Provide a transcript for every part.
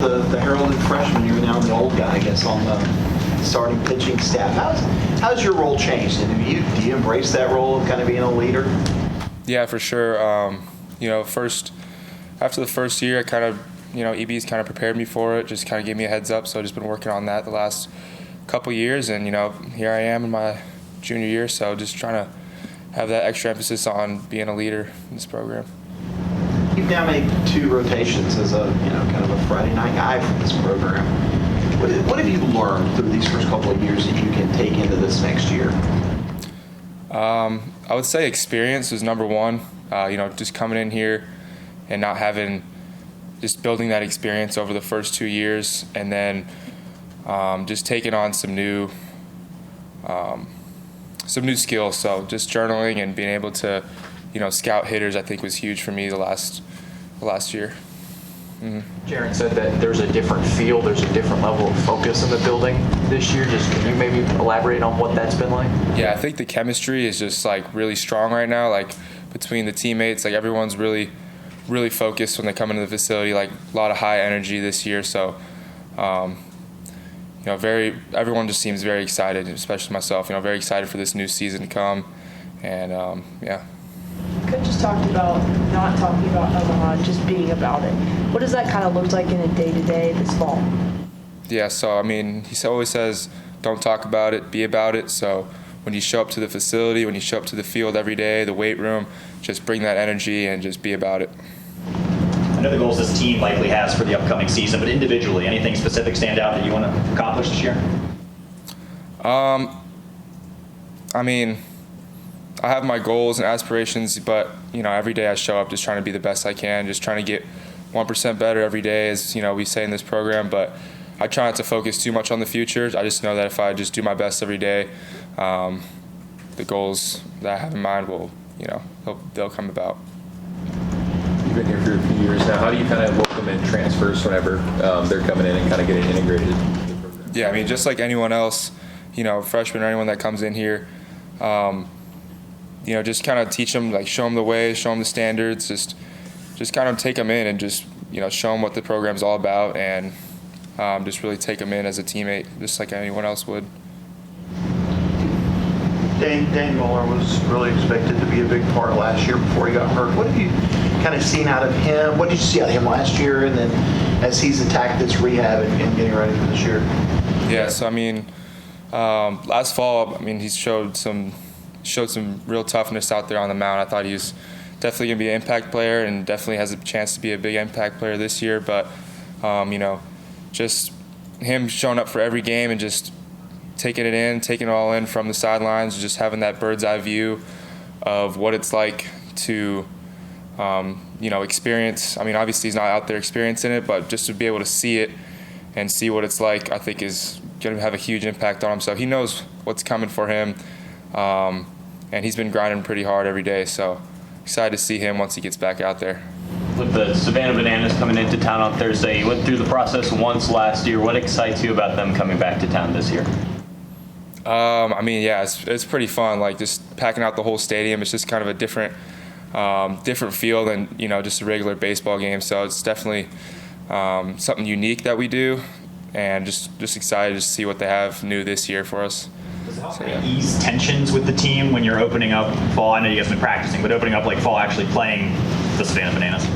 the heralded freshman. You're now the old guy, I guess, on the starting pitching staff. How's your role changed? And do you embrace that role of kind of being a leader? Yeah, for sure. After the first year, I kind of, EB's kind of prepared me for it, just kind of gave me a heads up. So I've just been working on that the last couple years, and here I am in my junior year. So just trying to have that extra emphasis on being a leader in this program. You've now made 2 rotations as a kind of a Friday night guy for this program. What have you learned through these first couple of years that you can take into this next year? I would say experience is number one. Just coming in here and not having, just building that experience over the first 2 years, and then just taking on some new skills. So just journaling and being able to, scout hitters, I think was huge for me the last year. Mm-hmm. Jaron said that there's a different feel, there's a different level of focus in the building this year. Just can you maybe elaborate on what that's been like? Yeah, I think the chemistry is just really strong right now. Between the teammates, everyone's really focused when they come into the facility. A lot of high energy this year. So, everyone just seems very excited, especially myself. Very excited for this new season to come, and yeah. Coach just talked about not talking about Omaha and just being about it. What does that kind of look like in a day-to-day this fall? Yeah, so he always says, don't talk about it, be about it. So when you show up to the facility, when you show up to the field every day, the weight room, just bring that energy and just be about it. I know the goals this team likely has for the upcoming season, but individually, anything specific stand out that you want to accomplish this year? I have my goals and aspirations, but every day I show up just trying to be the best I can, just trying to get 1% better every day, as we say in this program. But I try not to focus too much on the future. I just know that if I just do my best every day, the goals that I have in mind will, they'll come about. You've been here for a few years now. How do you kind of welcome in transfers whenever they're coming in and kind of getting integrated into the program? Yeah, just like anyone else, freshman or anyone that comes in here, just kind of teach them, show them the way, show them the standards, just kind of take them in and just, show them what the program's all about, and just really take them in as a teammate, just like anyone else would. Dane Muller was really expected to be a big part last year before he got hurt. What have you kind of seen out of him? What did you see out of him last year, and then as he's attacked this rehab and getting ready for this year? Yeah, so last fall, he showed some real toughness out there on the mound. I thought he was definitely going to be an impact player and definitely has a chance to be a big impact player this year. But, just him showing up for every game and just taking it all in from the sidelines, just having that bird's eye view of what it's like to, experience. Obviously he's not out there experiencing it, but just to be able to see it and see what it's like, I think is going to have a huge impact on him. So he knows what's coming for him. And he's been grinding pretty hard every day, so excited to see him once he gets back out there. With the Savannah Bananas coming into town on Thursday, you went through the process once last year. What excites you about them coming back to town this year? It's pretty fun. Just packing out the whole stadium. It's just kind of a different feel than just a regular baseball game. So it's definitely something unique that we do, and just excited to see what they have new this year for us. Does it help ease tensions with the team when you're opening up fall? I know you guys have been practicing, but opening up fall, actually playing the Savannah Bananas.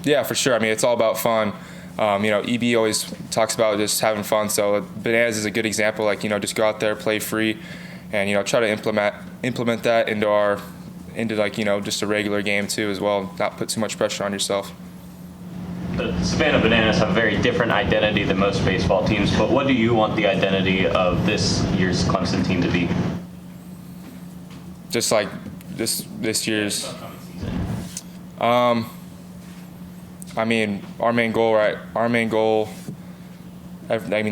Yeah, for sure. It's all about fun. EB always talks about just having fun. So Bananas is a good example. Just go out there, play free, and try to implement that into just a regular game too as well. Not put too much pressure on yourself. The Savannah Bananas have a very different identity than most baseball teams, but what do you want the identity of this year's Clemson team to be? Just like this year's. Our main goal,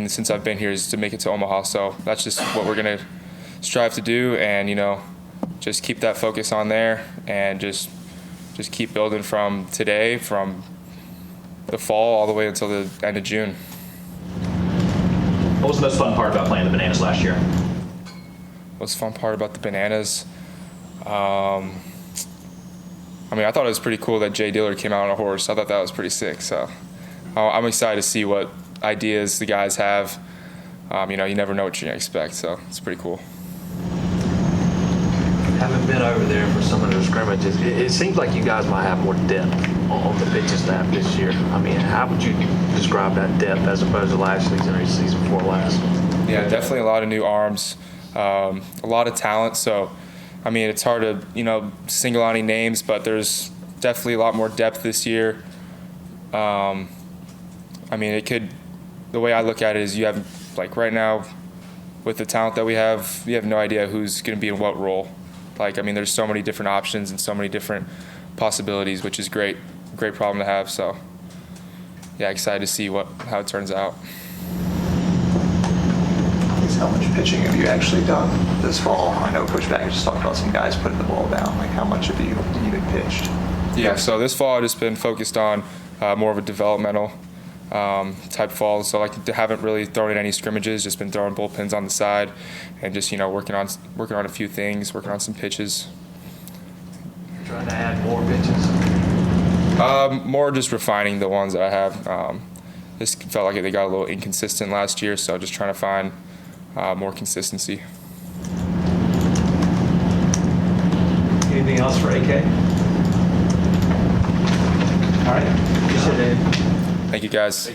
since I've been here, is to make it to Omaha. So that's just what we're gonna strive to do, and just keep that focus on there, and just keep building from today, from the fall all the way until the end of June. What was the most fun part about playing the Bananas last year? What's the fun part about the Bananas? I thought it was pretty cool that Jay Dillard came out on a horse. I thought that was pretty sick. So I'm excited to see what ideas the guys have. You never know what you're gonna expect, so it's pretty cool. Having been over there for some of the scrimmages, it seems like you guys might have more depth on the pitching staff this year. I mean, how would you describe that depth as opposed to last season or season before last? Yeah, definitely a lot of new arms, a lot of talent. So, I mean, it's hard to single out any names, but there's definitely a lot more depth this year. I mean, the way I look at it is you have, like right now, with the talent that we have no idea who's going to be in what role. Like, I mean, there's so many different options and so many different possibilities, which is great problem to have. So, yeah, excited to see how it turns out. How much pitching have you actually done this fall? I know Coach Baggett just talked about some guys putting the ball down. Like, how much have you even pitched? Yeah, so this fall I've just been focused on more of a developmental type fall. So like haven't really thrown in any scrimmages, just been throwing bullpens on the side and just working on a few things, working on some pitches. Trying to add more pitches? More just refining the ones that I have. Just felt like they got a little inconsistent last year, so just trying to find more consistency. Anything else for AK? All right. Appreciate it. Thank you, guys.